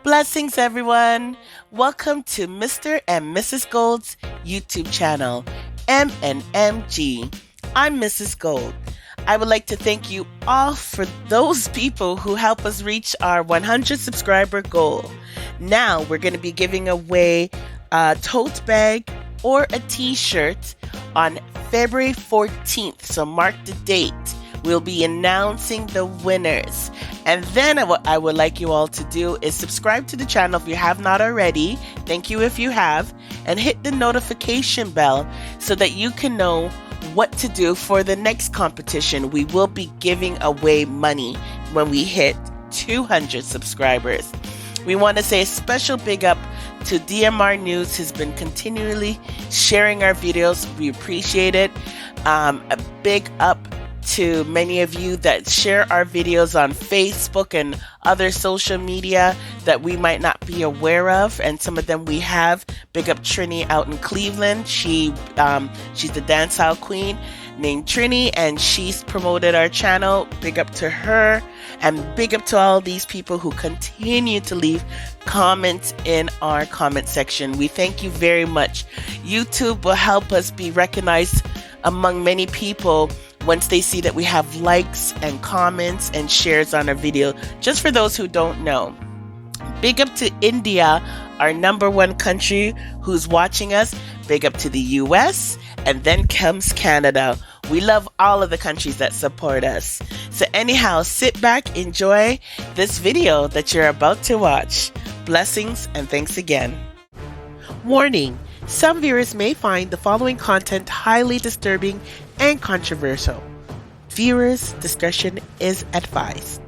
Blessings, everyone. Welcome to Mr. and Mrs. Gold's YouTube channel, M&MG. I'm Mrs. Gold. I would like to thank you all for those people who help us reach our 100 subscriber goal. Now we're going to be giving away a tote bag or a t-shirt on February 14th. So mark the date. We'll be announcing the winners. And then what I would like you all to do is subscribe to the channel if you have not already. Thank you if you have. And hit the notification bell so that you can know what to do for the next competition. We will be giving away money when we hit 200 subscribers. We want to say a special big up to DMR News, who's been continually sharing our videos. We appreciate it. A big up to many of you that share our videos on Facebook and other social media that we might not be aware of, and some of them we have. Big up Trini out in Cleveland. She's the dancehall queen named Trini, and she's promoted our channel. Big up to her, and big up to all these people who continue to leave comments in our comment section. We thank you very much. YouTube will help us be recognized among many people once they see that we have likes and comments and shares on our video. Just for those who don't know, big up to India, our #1 country who's watching us. Big up to the US, and then comes Canada. We love all of the countries that support us. So anyhow, sit back, enjoy this video that you're about to watch. Blessings and thanks again. Warning. Some viewers may find the following content highly disturbing and controversial. Viewers' discretion is advised.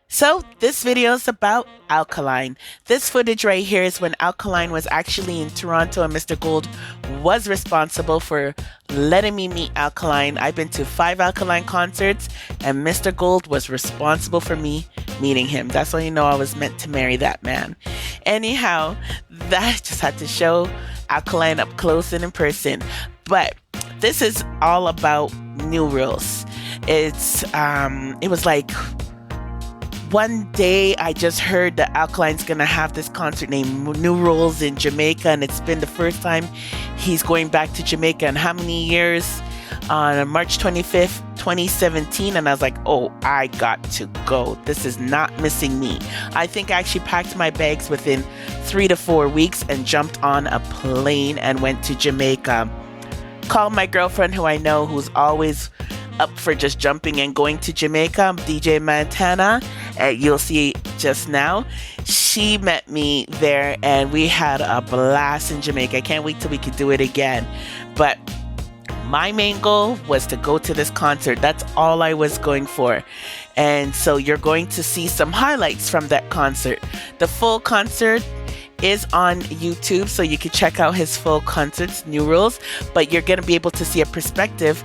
So, this video is about Alkaline. This footage right here is when Alkaline was actually in Toronto, and Mr. Gold was responsible for letting me meet Alkaline. I've been to 5 Alkaline concerts, and Mr. Gold was responsible for me meeting him. That's when you know I was meant to marry that man. Anyhow, that just had to show Alkaline up close and in person. But this is all about new rules. It was like one day I just heard that Alkaline's gonna have this concert named New Rules in Jamaica, and it's been the first time he's going back to Jamaica in how many years? On March 25th, 2017, and I was like, oh, I got to go. This is not missing me. I think I actually packed my bags within 3 to 4 weeks and jumped on a plane and went to Jamaica. Called my girlfriend, who I know, who's always up for just jumping and going to Jamaica, DJ Montana. You'll see just now. She met me there, and we had a blast in Jamaica. I can't wait till we can do it again. But my main goal was to go to this concert. That's all I was going for. And so you're going to see some highlights from that concert. The full concert is on YouTube, so you can check out his full concerts, New Rules, but you're going to be able to see a perspective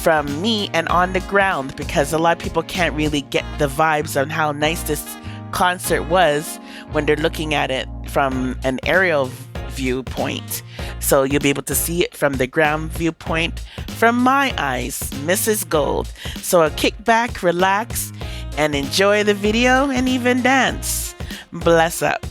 from me and on the ground, because a lot of people can't really get the vibes on how nice this concert was when they're looking at it from an aerial viewpoint. So you'll be able to see it from the ground viewpoint from my eyes, Mrs. Gold. So kick back, relax, and enjoy the video and even dance. Bless up.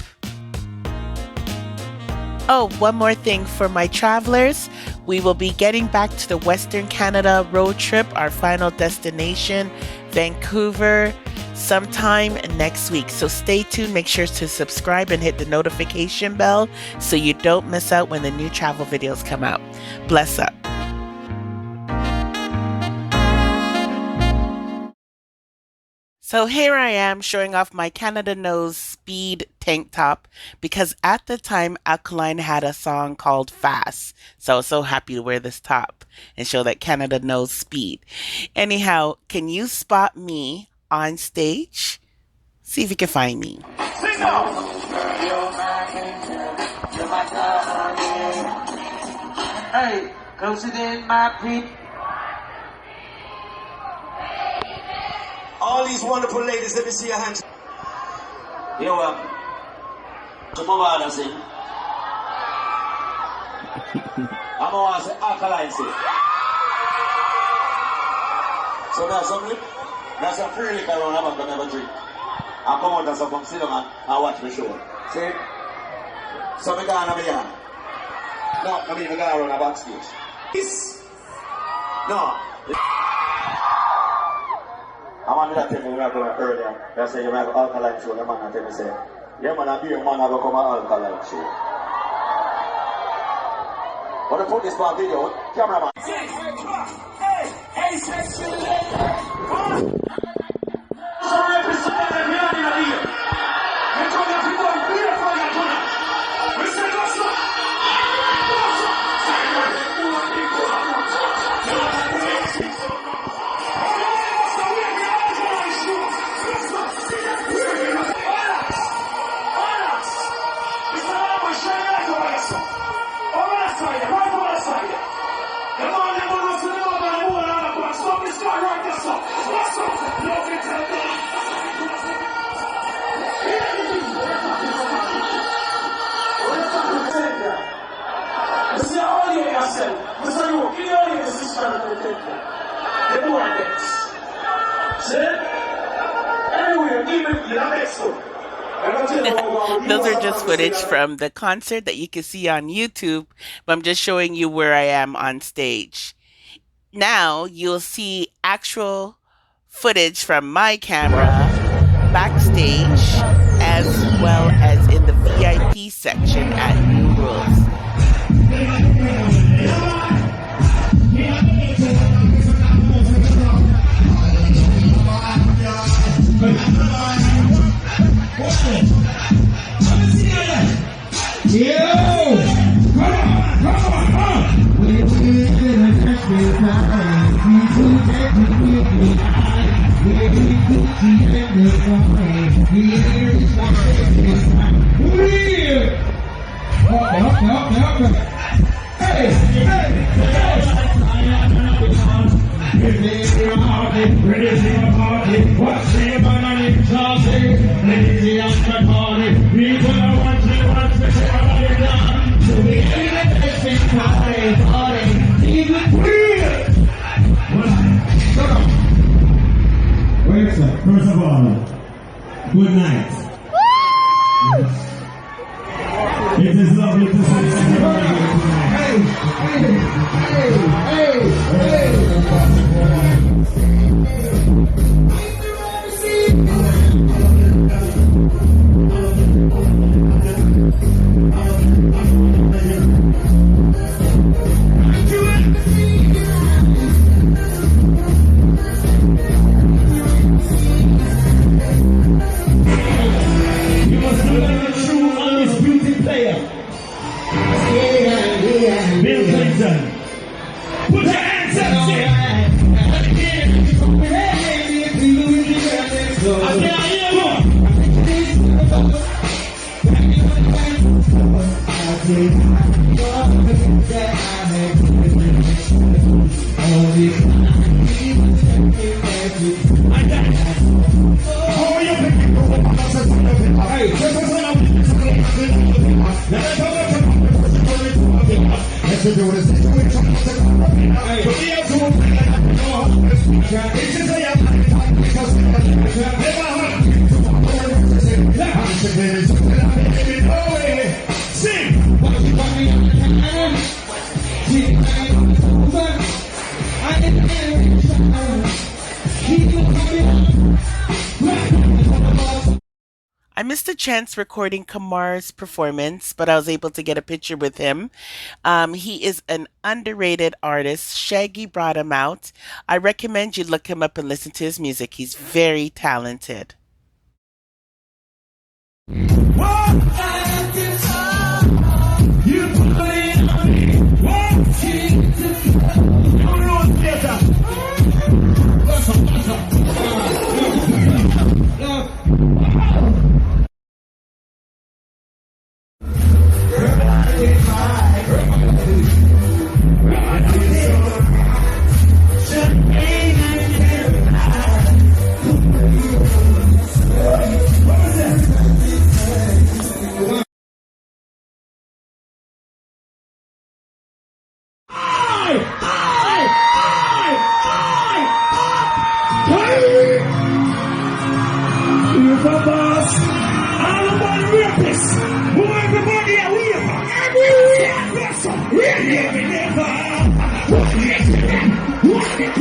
Oh, one more thing for my travelers. We will be getting back to the Western Canada road trip, our final destination, Vancouver, sometime next week. So stay tuned. Make sure to subscribe and hit the notification bell so you don't miss out when the new travel videos come out. Bless up. So here I am showing off my Canada Knows Speed tank top, because at the time Alkaline had a song called Fast. So I was so happy to wear this top and show that Canada knows speed. Anyhow, can you spot me on stage? See if you can find me. Hey, consider my people. All these wonderful ladies, let me see your hands. You're welcome. To Mavado sing. I'm going to say Alkaline sing. So that's some free liquor around I'm going to never drink. I come out and so come sit down and watch the show. See? So we go on over here. No, I mean we go around a backstage. This. No. I want to tell me we are going earlier. They say you have Alkaline show. The man tell me say, yeah man, I be a man I go come an Alkaline show. When I put this on video, cameraman. Hey, sexy lady. Those are just footage from the concert that you can see on YouTube, but I'm just showing you where I am on stage. Now you'll see actual footage from my camera backstage as well as in the VIP section at New Rules. First of all, good night. It is lovely to see everybody put your hands up, I missed a chance recording Kamar's performance, but I was able to get a picture with him. He is an underrated artist. Shaggy brought him out. I recommend you look him up and listen to his music. He's very talented. Hey! First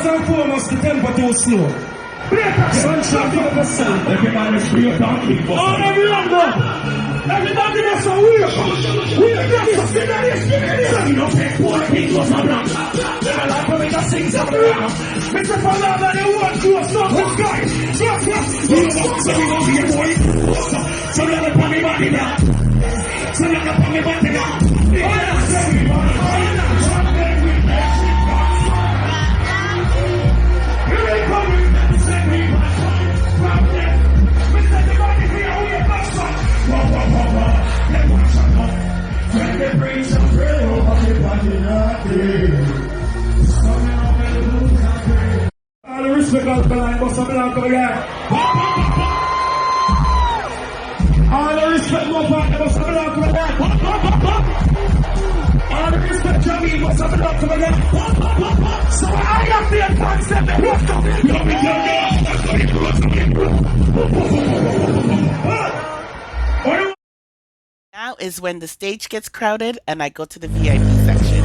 and foremost, the tempo too slow. Sunshine for the sun. Everybody scream down big boss. All everyone go. Everybody that's a weird. Weird. You know, poor things was a blank. I like to make a sing something around. Mr. Falada, they want to a song this guy. You know what? So we don't be a boy. So let me put me body down. So let me put me body down. All the respect Alkaline, but some blank over here. All the respect Mavado, but some blank over there. All the respect Jamaica, but some blank over there. So I have the concept that what's up? Now is when the stage gets crowded and I go to the VIP section.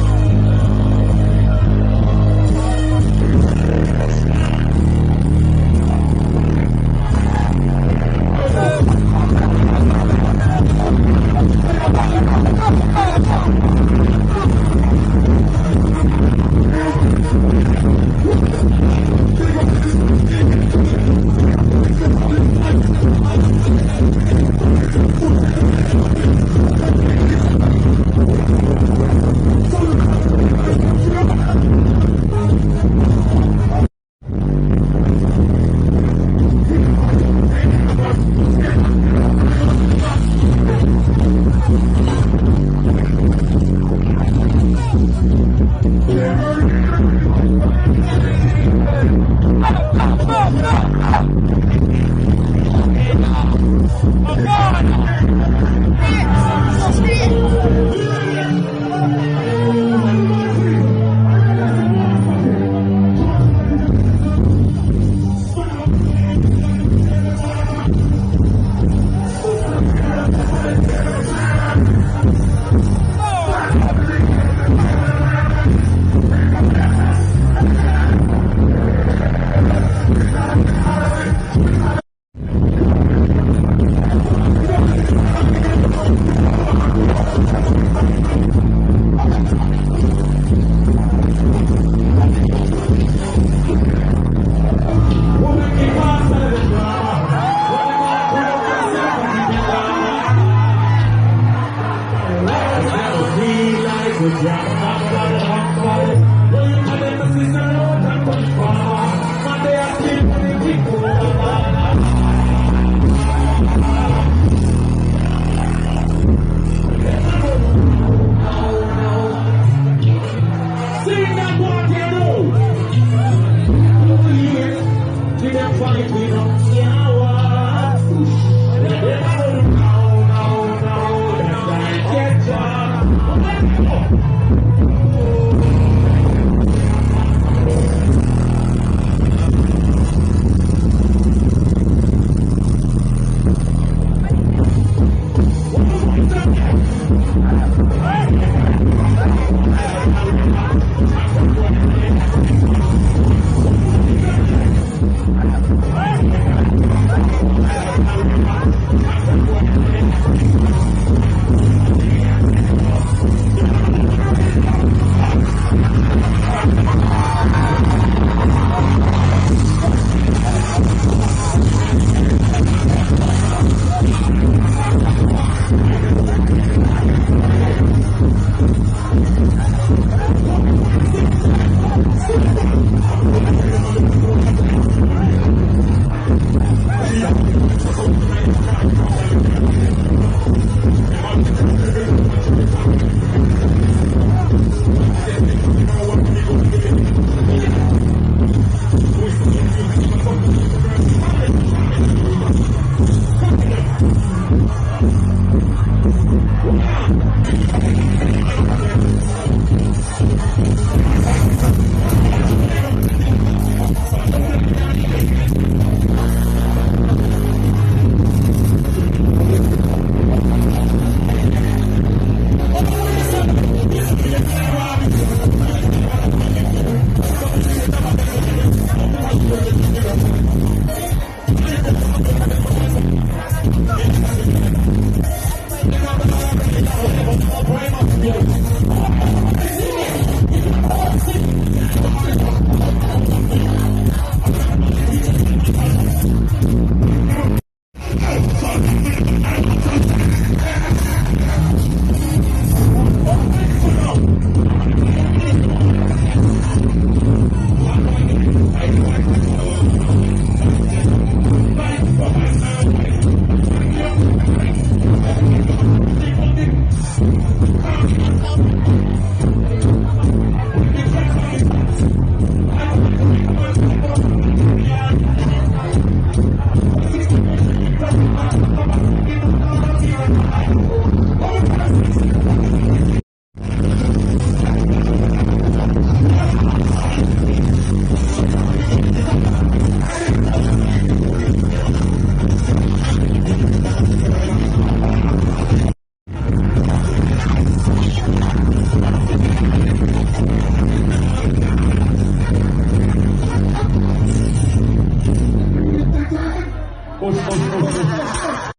Push, push.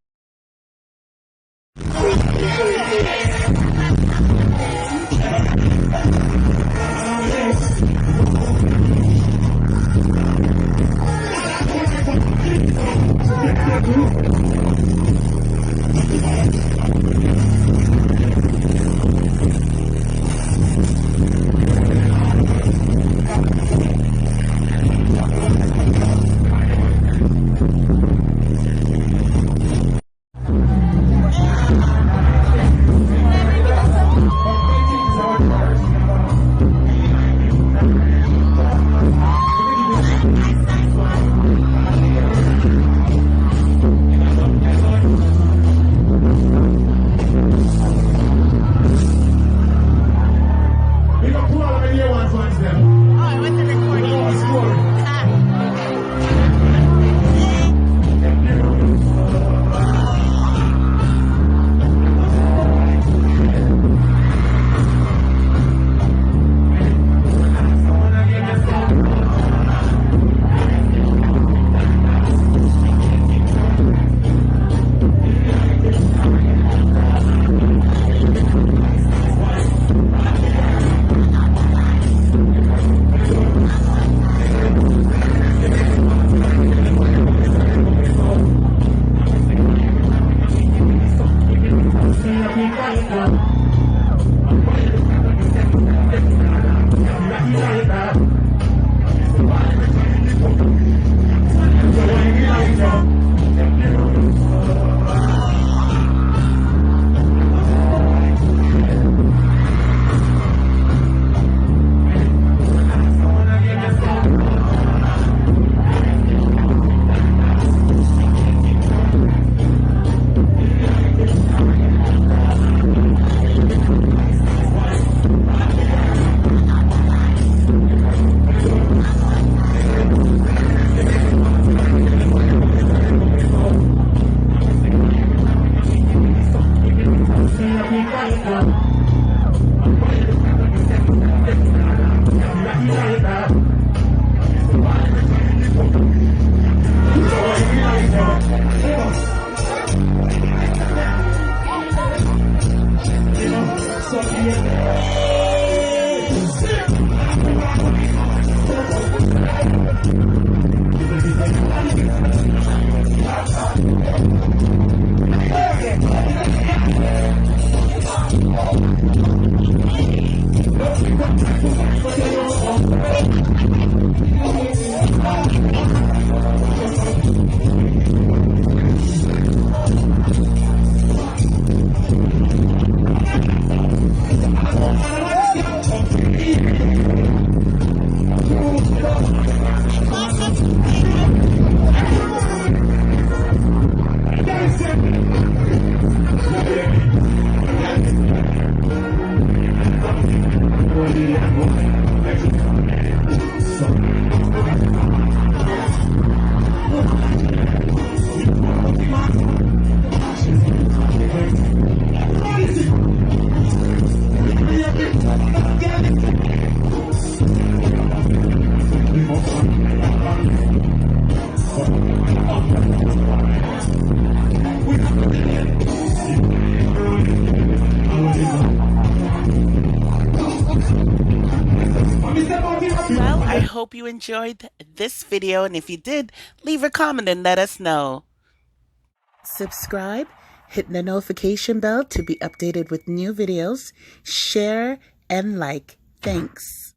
Well, I hope you enjoyed this video, and if you did, leave a comment and let us know. Subscribe, hit the notification bell to be updated with new videos, share, and like. Thanks.